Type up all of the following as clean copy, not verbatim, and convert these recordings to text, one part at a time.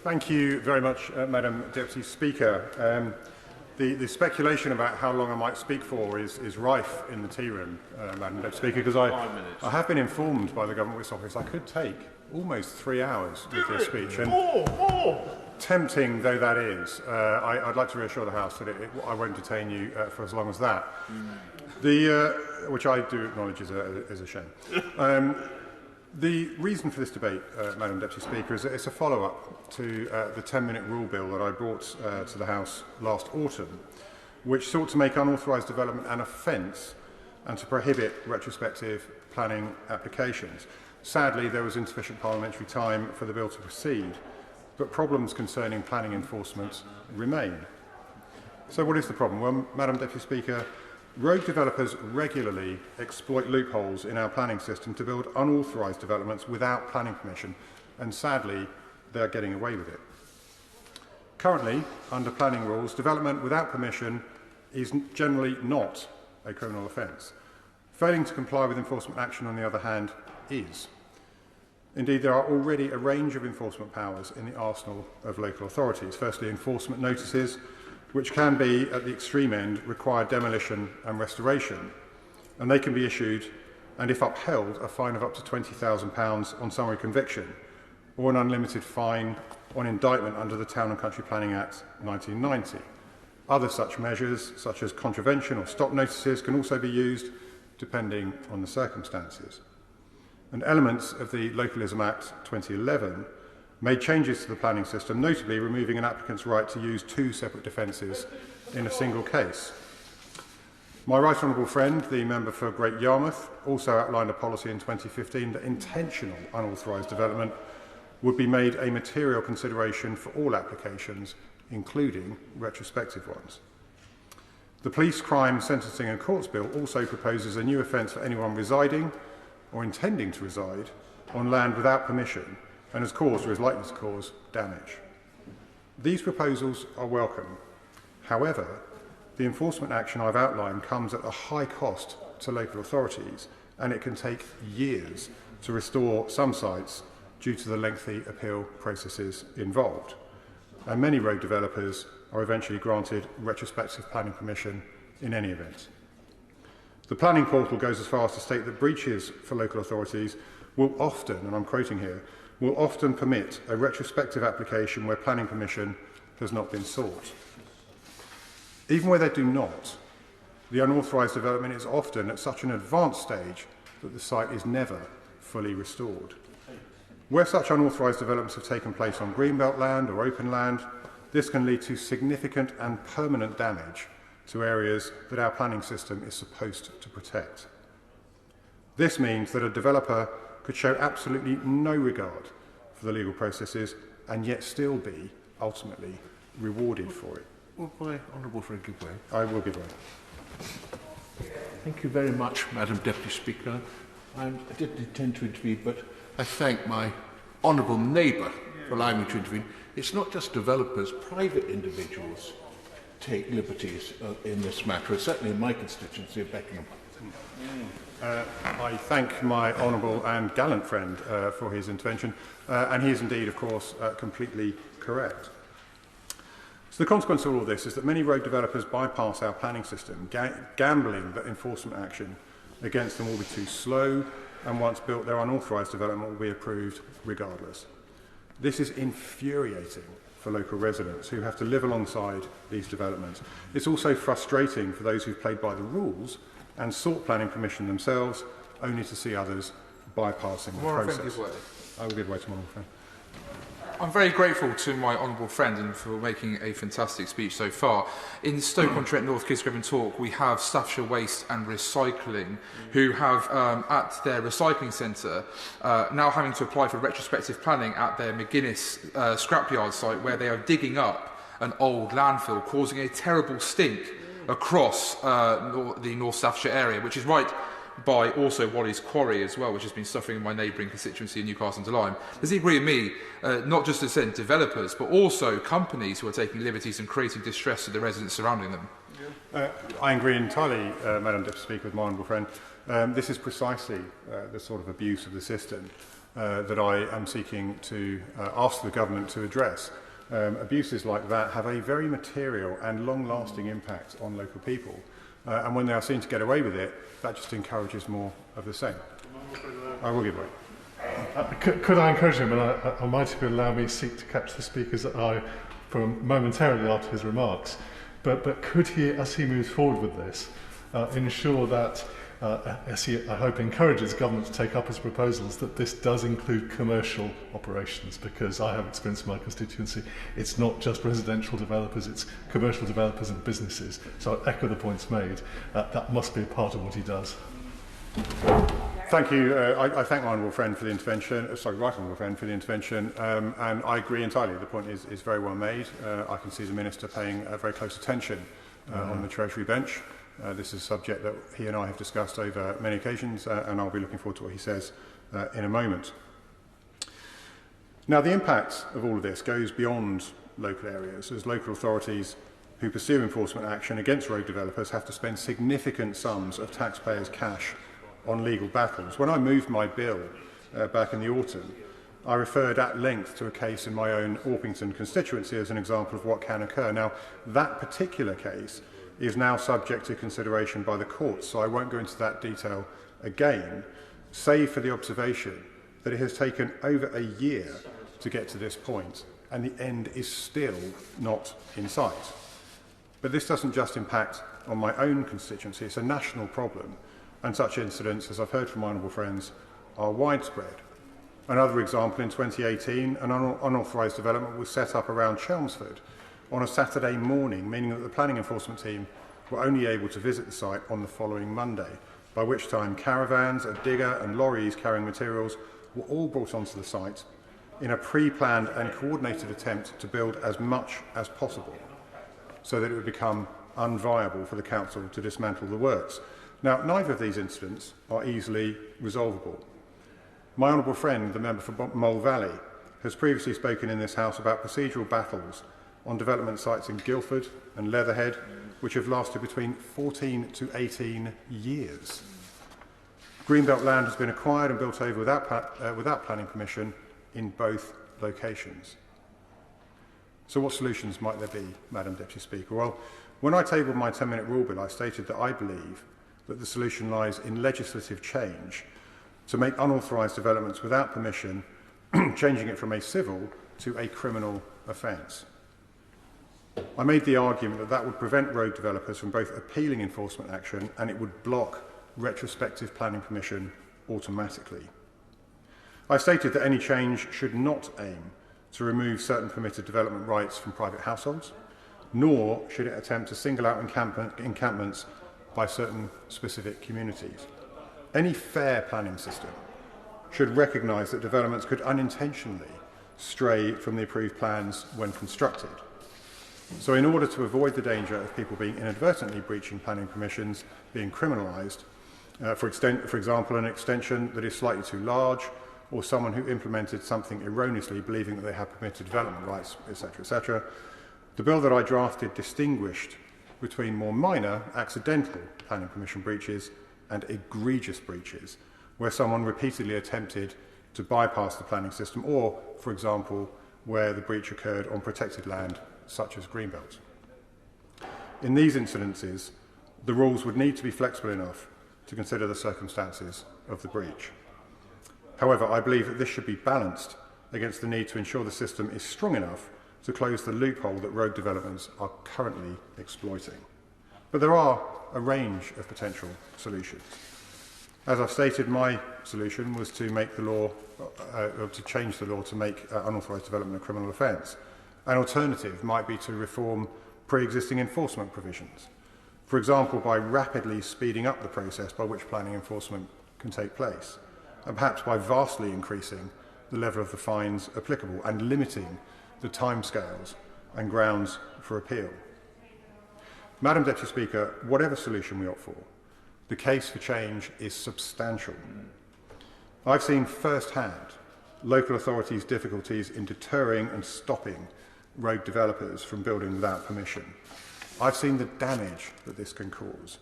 Thank you very much, Madam Deputy Speaker. The speculation about how long I might speak for is rife in the tea room, Madam Deputy Speaker, because I have been informed by the Government Witness Office I could take almost 3 hours with this speech. And tempting though that is, I'd like to reassure the House that I won't detain you for as long as that, which I do acknowledge is a shame. The reason for this debate, Madam Deputy Speaker, is that it's a follow-up to the 10-minute rule bill that I brought to the House last autumn, which sought to make unauthorised development an offence and to prohibit retrospective planning applications. Sadly, there was insufficient parliamentary time for the bill to proceed, but problems concerning planning enforcement remain. So what is the problem? Well, Madam Deputy Speaker, road developers regularly exploit loopholes in our planning system to build unauthorised developments without planning permission, and sadly, they're getting away with it. Currently, under planning rules, development without permission is generally not a criminal offence. Failing to comply with enforcement action, on the other hand, is. Indeed, there are already a range of enforcement powers in the arsenal of local authorities. Firstly, enforcement notices, which can be, at the extreme end, require demolition and restoration. And they can be issued, and if upheld, a fine of up to £20,000 on summary conviction, or an unlimited fine on indictment under the Town and Country Planning Act 1990. Other such measures, such as contravention or stop notices, can also be used, depending on the circumstances. And elements of the Localism Act 2011 made changes to the planning system, notably removing an applicant's right to use 2 separate defences in a single case. My right honourable friend, the member for Great Yarmouth, also outlined a policy in 2015 that intentional unauthorised development would be made a material consideration for all applications, including retrospective ones. The Police, Crime, Sentencing and Courts Bill also proposes a new offence for anyone residing or intending to reside on land without permission and has caused or is likely to cause damage. These proposals are welcome. However, the enforcement action I've outlined comes at a high cost to local authorities, and it can take years to restore some sites due to the lengthy appeal processes involved. And many road developers are eventually granted retrospective planning permission in any event. The planning portal goes as far as to state that breaches for local authorities will often, and I'm quoting here, will often permit a retrospective application where planning permission has not been sought. Even where they do not, the unauthorised development is often at such an advanced stage that the site is never fully restored. Where such unauthorised developments have taken place on greenbelt land or open land, this can lead to significant and permanent damage to areas that our planning system is supposed to protect. This means that a developer could show absolutely no regard for the legal processes and yet still be ultimately rewarded for it. Will my honourable friend give way? I will give way. Thank you very much, Madam Deputy Speaker. I didn't intend to intervene, but I thank my honourable neighbour for allowing me to intervene. It's not just developers, private individuals take liberties in this matter, certainly in my constituency of Beckenham. I thank my honourable and gallant friend for his intervention, and he is indeed, of course, completely correct. So the consequence of all of this is that many road developers bypass our planning system, gambling that enforcement action against them will be too slow, and once built, their unauthorised development will be approved regardless. This is infuriating for local residents who have to live alongside these developments. It's also frustrating for those who've played by the rules and sought planning permission themselves, only to see others bypassing the process. I will give way to my honourable friend. I'm very grateful to my honourable friend and for making a fantastic speech so far. In Stoke-on-Trent North Kidsgrove and Talk, we have Staffordshire Waste and Recycling, who have at their recycling centre now having to apply for retrospective planning at their McGuinness scrapyard site, where they are digging up an old landfill, causing a terrible stink across the North Staffordshire area, which is right by also Wally's Quarry as well, which has been suffering in my neighbouring constituency in Newcastle-under-Lyme. Does he agree with me, not just as developers, but also companies who are taking liberties and creating distress to the residents surrounding them? I agree entirely, Madam Deputy Speaker, with my honourable friend. This is precisely the sort of abuse of the system that I am seeking to ask the government to address. Abuses like that have a very material and long-lasting impact on local people, and when they are seen to get away with it, that just encourages more of the same. I will give way. Could I encourage him, and I might, if you allow me, seek to catch the speaker's eye from momentarily after his remarks, but could he, as he moves forward with this, ensure that, as he, I hope, encourages government to take up his proposals, that this does include commercial operations, because I have experience in my constituency, it's not just residential developers, it's commercial developers and businesses. So I echo the points made. That must be a part of what he does. Thank you. I thank my honourable friend for the intervention, right honourable friend for the intervention, and I agree entirely. The point is very well made. I can see the Minister paying very close attention on the Treasury bench. This is a subject that he and I have discussed over many occasions, and I'll be looking forward to what he says in a moment. Now, the impact of all of this goes beyond local areas, as local authorities who pursue enforcement action against road developers have to spend significant sums of taxpayers' cash on legal battles. When I moved my bill back in the autumn, I referred at length to a case in my own Orpington constituency as an example of what can occur. Now, that particular case is now subject to consideration by the courts, so I won't go into that detail again, save for the observation that it has taken over a year to get to this point, and the end is still not in sight. But this doesn't just impact on my own constituency, it's a national problem. And such incidents, as I've heard from my honourable friends, are widespread. Another example, in 2018, an unauthorised development was set up around Chelmsford on a Saturday morning, meaning that the planning enforcement team were only able to visit the site on the following Monday, by which time caravans, a digger and lorries carrying materials were all brought onto the site in a pre-planned and coordinated attempt to build as much as possible so that it would become unviable for the council to dismantle the works. Now, neither of these incidents are easily resolvable. My honourable friend, the member for Mole Valley, has previously spoken in this House about procedural battles on development sites in Guildford and Leatherhead, which have lasted between 14 to 18 years. Greenbelt land has been acquired and built over without planning permission in both locations. So what solutions might there be, Madam Deputy Speaker? Well, when I tabled my 10-minute rule bill, I stated that I believe that the solution lies in legislative change to make unauthorised developments without permission, changing it from a civil to a criminal offence. I made the argument that that would prevent road developers from both appealing enforcement action and it would block retrospective planning permission automatically. I stated that any change should not aim to remove certain permitted development rights from private households, nor should it attempt to single out encampments by certain specific communities. Any fair planning system should recognise that developments could unintentionally stray from the approved plans when constructed. So in order to avoid the danger of people being inadvertently breaching planning permissions being criminalised, for example, an extension that is slightly too large, or someone who implemented something erroneously believing that they have permitted development rights, etc., the bill that I drafted distinguished between more minor, accidental planning permission breaches and egregious breaches, where someone repeatedly attempted to bypass the planning system, or, for example, where the breach occurred on protected land, such as Greenbelt. In these incidences, the rules would need to be flexible enough to consider the circumstances of the breach. However, I believe that this should be balanced against the need to ensure the system is strong enough to close the loophole that road developments are currently exploiting. But there are a range of potential solutions. As I've stated, my solution was to make the law, to change the law to make unauthorised development a criminal offence. An alternative might be to reform pre-existing enforcement provisions, for example, by rapidly speeding up the process by which planning enforcement can take place, and perhaps by vastly increasing the level of the fines applicable and limiting the timescales and grounds for appeal. Madam Deputy Speaker, whatever solution we opt for, the case for change is substantial. I've seen firsthand local authorities' difficulties in deterring and stopping road developers from building without permission. I've seen the damage that this can cause.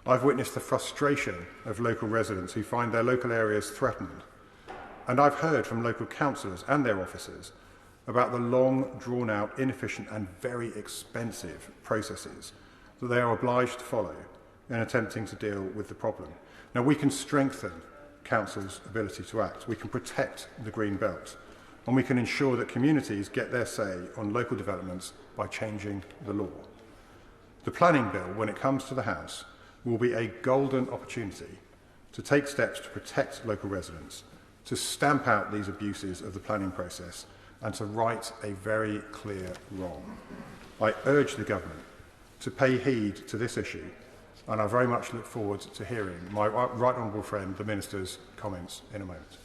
I've witnessed the frustration of local residents who find their local areas threatened. And I've heard from local councillors and their officers about the long, drawn-out, inefficient and very expensive processes that they are obliged to follow in attempting to deal with the problem. Now, we can strengthen council's ability to act. We can protect the green belt, and we can ensure that communities get their say on local developments by changing the law. The planning bill, when it comes to the House, will be a golden opportunity to take steps to protect local residents, to stamp out these abuses of the planning process, and to right a very clear wrong. I urge the government to pay heed to this issue, and I very much look forward to hearing my right honourable friend, the Minister's comments in a moment.